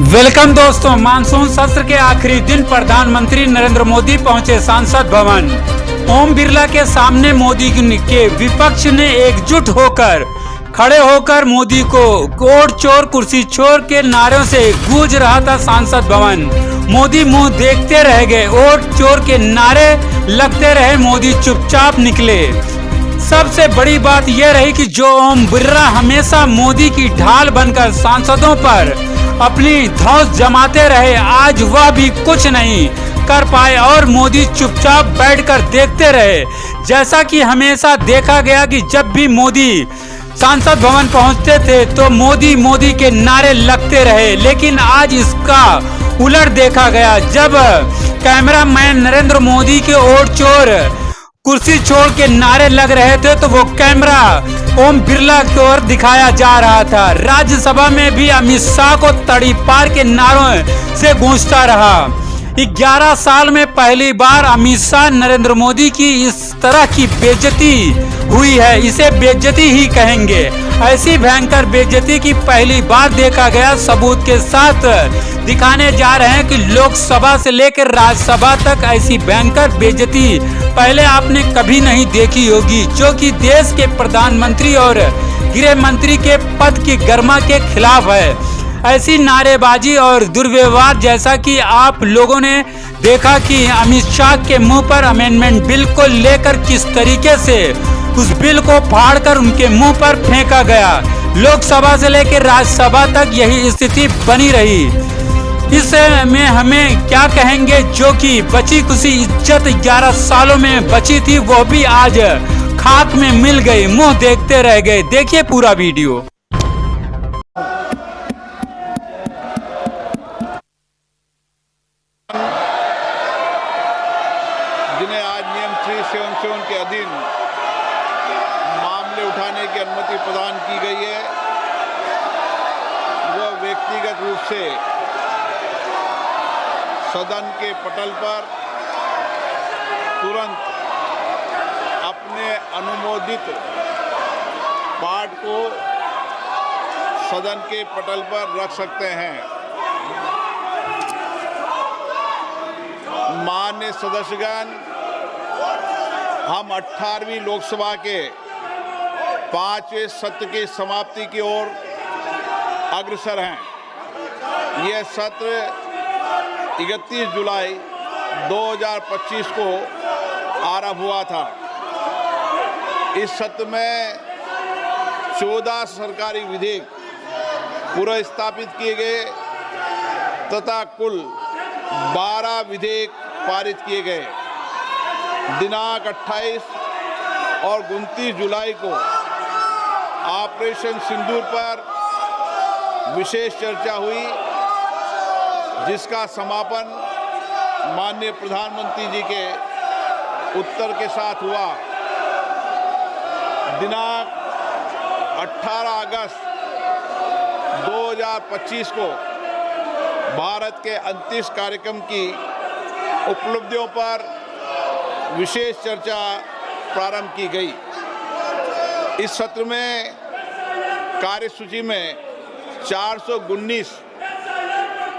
Welcome दोस्तों, monsoon सत्र के आखिरी दिन प्रधानमंत्री नरेंद्र मोदी पहुंचे संसद भवन। ओम बिरला के सामने मोदी के विपक्ष ने एकजुट होकर खड़े होकर मोदी को वोट चोर कुर्सी चोर के नारों से गूंज रहा था संसद भवन। मोदी मुंह देखते रह गए, वोट चोर के नारे लगते रहे, मोदी चुपचाप निकले। सबसे बड़ी बात यह रही कि जो ओम बिरला हमेशा मोदी की ढाल बनकर सांसदों पर अपनी धौंस जमाते रहे, आज वह भी कुछ नहीं कर पाए और मोदी चुपचाप बैठकर देखते रहे। जैसा कि हमेशा देखा गया कि जब भी मोदी संसद भवन पहुंचते थे तो मोदी मोदी के नारे लगते रहे, लेकिन आज इसका उलट देखा गया। जब कैमरामैन नरेंद्र मोदी के वोट चोर कुर्सी छोड़ के नारे लग रहे थे तो वो कैमरा ओम बिरला की ओर दिखाया जा रहा था। राज्यसभा में भी अमित शाह को तड़ीपार के नारों से गूंजता रहा। 11 साल में पहली बार अमित शाह नरेंद्र मोदी की इस तरह की बेइज्जती हुई है, इसे बेइज्जती ही कहेंगे। ऐसी भयंकर बेइज्जती की पहली बार देखा गया। सबूत के साथ दिखाने जा रहे हैं कि लोकसभा से लेकर राज्यसभा तक ऐसी भयंकर बेइज्जती पहले आपने कभी नहीं देखी होगी, जो कि देश के प्रधानमंत्री और गृह मंत्री के पद की गरिमा के खिलाफ है। ऐसी नारेबाजी और दुर्व्यवहार, जैसा कि आप लोगों ने देखा कि अमित शाह के मुंह पर अमेंडमेंट बिल को लेकर किस तरीके से उस बिल को फाड़कर उनके मुंह पर फेंका गया। लोकसभा से लेकर राज्यसभा तक यही स्थिति बनी रही। इसमें हमें क्या कहेंगे, जो कि बची खुशी इज्जत 11 सालों में बची थी वो भी आज खाक में मिल गई, मुंह देखते रह गए। देखिए पूरा वीडियो। जिन्हें आज नियम 377 के अधीन मामले उठाने की अनुमति प्रदान की गई है, वह व्यक्तिगत रूप से सदन के पटल पर तुरंत अपने अनुमोदित पाठ को सदन के पटल पर रख सकते हैं। माननीय सदस्यगण, हम 18वीं लोकसभा के 5वें सत्र की समाप्ति की ओर अग्रसर हैं। यह सत्र 31 जुलाई 2025 को आरंभ हुआ था। इस सत्र में 14 सरकारी विधेयक पुनर्स्थापित किए गए तथा कुल 12 विधेयक पारित किए गए। दिनांक 28 और 29 जुलाई को ऑपरेशन सिंदूर पर विशेष चर्चा हुई, जिसका समापन माननीय प्रधानमंत्री जी के उत्तर के साथ हुआ। दिनांक 18 अगस्त 2025 को भारत के अंतरिक्ष कार्यक्रम की उपलब्धियों पर विशेष चर्चा प्रारंभ की गई। इस सत्र में कार्यसूची में 419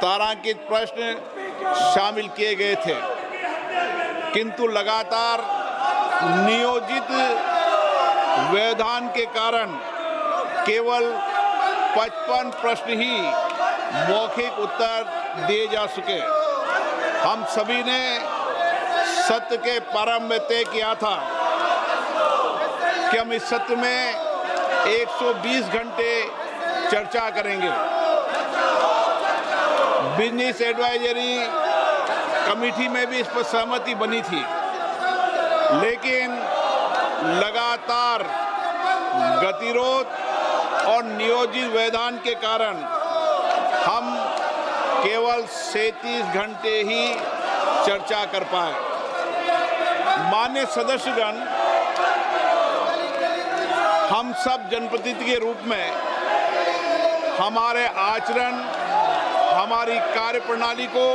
तारांकित प्रश्न शामिल किए गए थे, किंतु लगातार नियोजित व्यवधान के कारण केवल 55 प्रश्न ही मौखिक उत्तर दिए जा सके। हम सभी ने सत्र के प्रारंभ में तय किया था कि हम इस सत्र में 120 घंटे चर्चा करेंगे। बिजनेस एडवाइजरी कमेटी में भी इस पर सहमति बनी थी, लेकिन लगातार गतिरोध और नियोजित व्यवधान के कारण हम केवल 37 घंटे ही चर्चा कर पाए। माननीय सदस्यगण, हम सब जनप्रतिनिधि के रूप में हमारे आचरण, हमारी कार्यप्रणाली को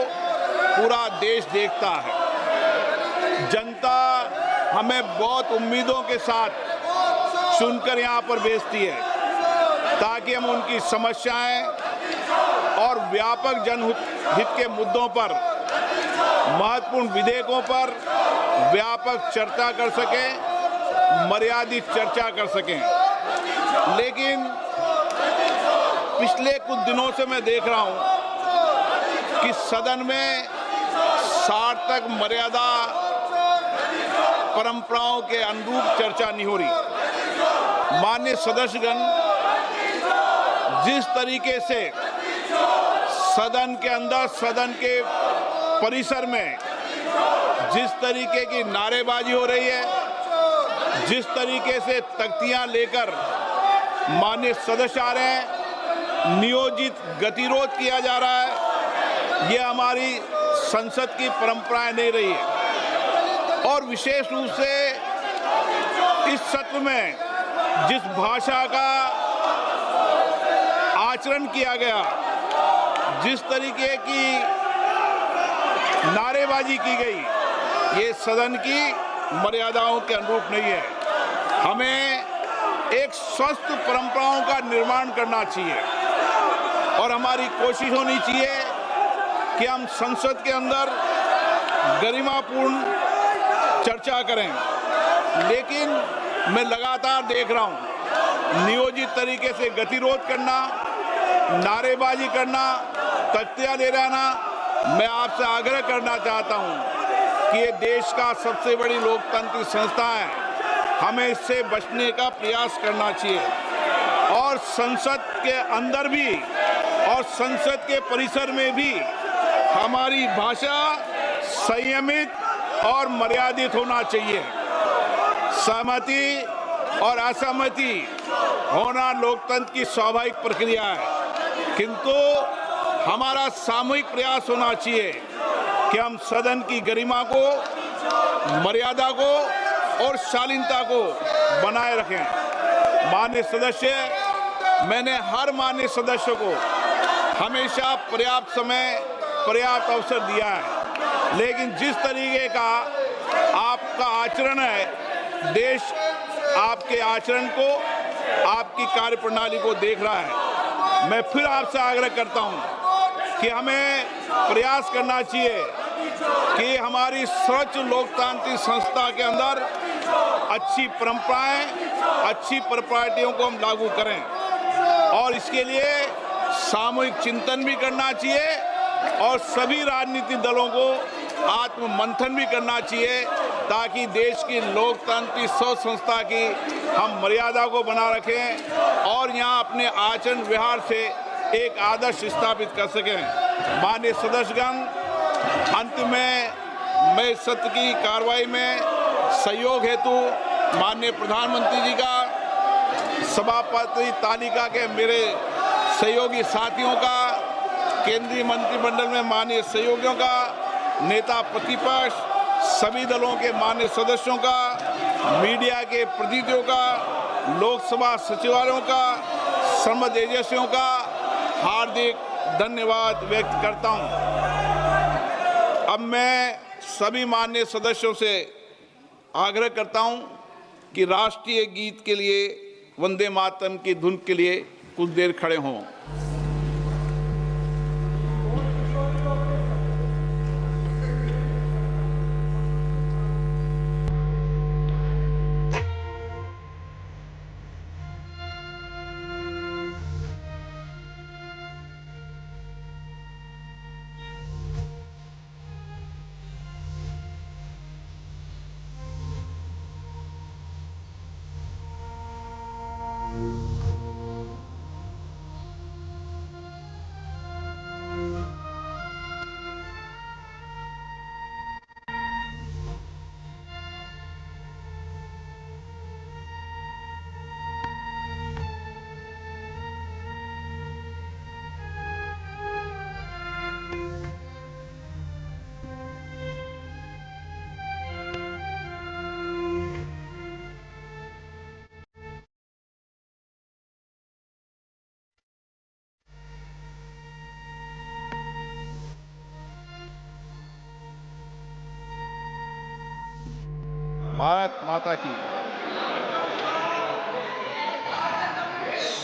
पूरा देश देखता है। जनता हमें बहुत उम्मीदों के साथ चुनकर यहाँ पर भेजती है, ताकि हम उनकी समस्याएं और व्यापक जनहित के मुद्दों पर, महत्वपूर्ण विधेयकों पर व्यापक चर्चा कर सकें, मर्यादित चर्चा कर सकें। लेकिन पिछले कुछ दिनों से मैं देख रहा हूं कि सदन में सार्थक मर्यादा परंपराओं के अनुरूप चर्चा नहीं हो रही। माननीय सदस्यगण, जिस तरीके से सदन के अंदर, सदन के परिसर में जिस तरीके की नारेबाजी हो रही है, जिस तरीके से तख्तियां लेकर माननीय सदस्य आ रहे हैं, नियोजित गतिरोध किया जा रहा है, यह हमारी संसद की परंपराएं नहीं रही है। और विशेष रूप से इस सत्र में जिस भाषा का आचरण किया गया, जिस तरीके की नारेबाजी की गई, ये सदन की मर्यादाओं के अनुरूप नहीं है। हमें एक स्वस्थ परंपराओं का निर्माण करना चाहिए और हमारी कोशिश होनी चाहिए कि हम संसद के अंदर गरिमापूर्ण चर्चा करें। लेकिन मैं लगातार देख रहा हूं, नियोजित तरीके से गतिरोध करना, नारेबाजी करना, तख्तियां दे रहना। मैं आपसे आग्रह करना चाहता हूं कि ये देश का सबसे बड़ी लोकतांत्रिक संस्था है, हमें इससे बचने का प्रयास करना चाहिए। और संसद के अंदर भी और संसद के परिसर में भी हमारी भाषा संयमित और मर्यादित होना चाहिए। सहमति और असहमति होना लोकतंत्र की स्वाभाविक प्रक्रिया है, किंतु हमारा सामूहिक प्रयास होना चाहिए कि हम सदन की गरिमा को, मर्यादा को और शालीनता को बनाए रखें। माननीय सदस्य, मैंने हर माननीय सदस्य को हमेशा पर्याप्त समय, पर्याप्त अवसर दिया है, लेकिन जिस तरीके का आपका आचरण है, देश आपके आचरण को, आपकी कार्यप्रणाली को देख रहा है। मैं फिर आपसे आग्रह करता हूं कि हमें प्रयास करना चाहिए कि हमारी स्वच्छ लोकतांत्रिक संस्था के अंदर अच्छी परंपराएं, अच्छी प्रॉपर्टियों को हम लागू करें और इसके लिए सामूहिक चिंतन भी करना चाहिए और सभी राजनीतिक दलों को आत्म मंथन भी करना चाहिए, ताकि देश की लोकतांत्रिक सोच संस्था की हम मर्यादा को बना रखें और यहाँ अपने आचरण व्यवहार से एक आदर्श स्थापित कर सकें। माननीय सदस्यगण, अंत में मैं सत्र की कार्रवाई में सहयोग हेतु माननीय प्रधानमंत्री जी का, सभापति तालिका के मेरे सहयोगी साथियों का, केंद्रीय मंत्रिमंडल में माननीय सहयोगियों का, नेता प्रतिपक्ष, सभी दलों के माननीय सदस्यों का, मीडिया के प्रतिनिधियों का, लोकसभा सचिवालयों का, संबद्ध एजेंसियों का हार्दिक धन्यवाद व्यक्त करता हूं। अब मैं सभी माननीय सदस्यों से आग्रह करता हूं कि राष्ट्रीय गीत के लिए, वंदे मातरम की धुन के लिए कुछ देर खड़े हों। भारत माता की।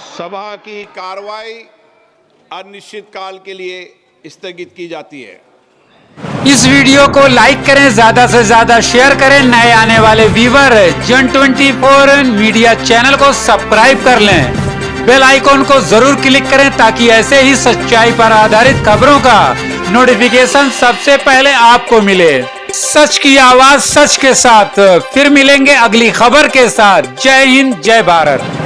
सभा की कार्रवाई अनिश्चित काल के लिए स्थगित की जाती है। इस वीडियो को लाइक करें, ज्यादा से ज्यादा शेयर करें। नए आने वाले व्यूवर जन 24 मीडिया चैनल को सब्सक्राइब कर लें। बेल आइकॉन को जरूर क्लिक करें ताकि ऐसे ही सच्चाई पर आधारित खबरों का नोटिफिकेशन सबसे पहले आपको मिले। सच की आवाज सच के साथ फिर मिलेंगे अगली खबर के साथ। जय हिंद, जय भारत।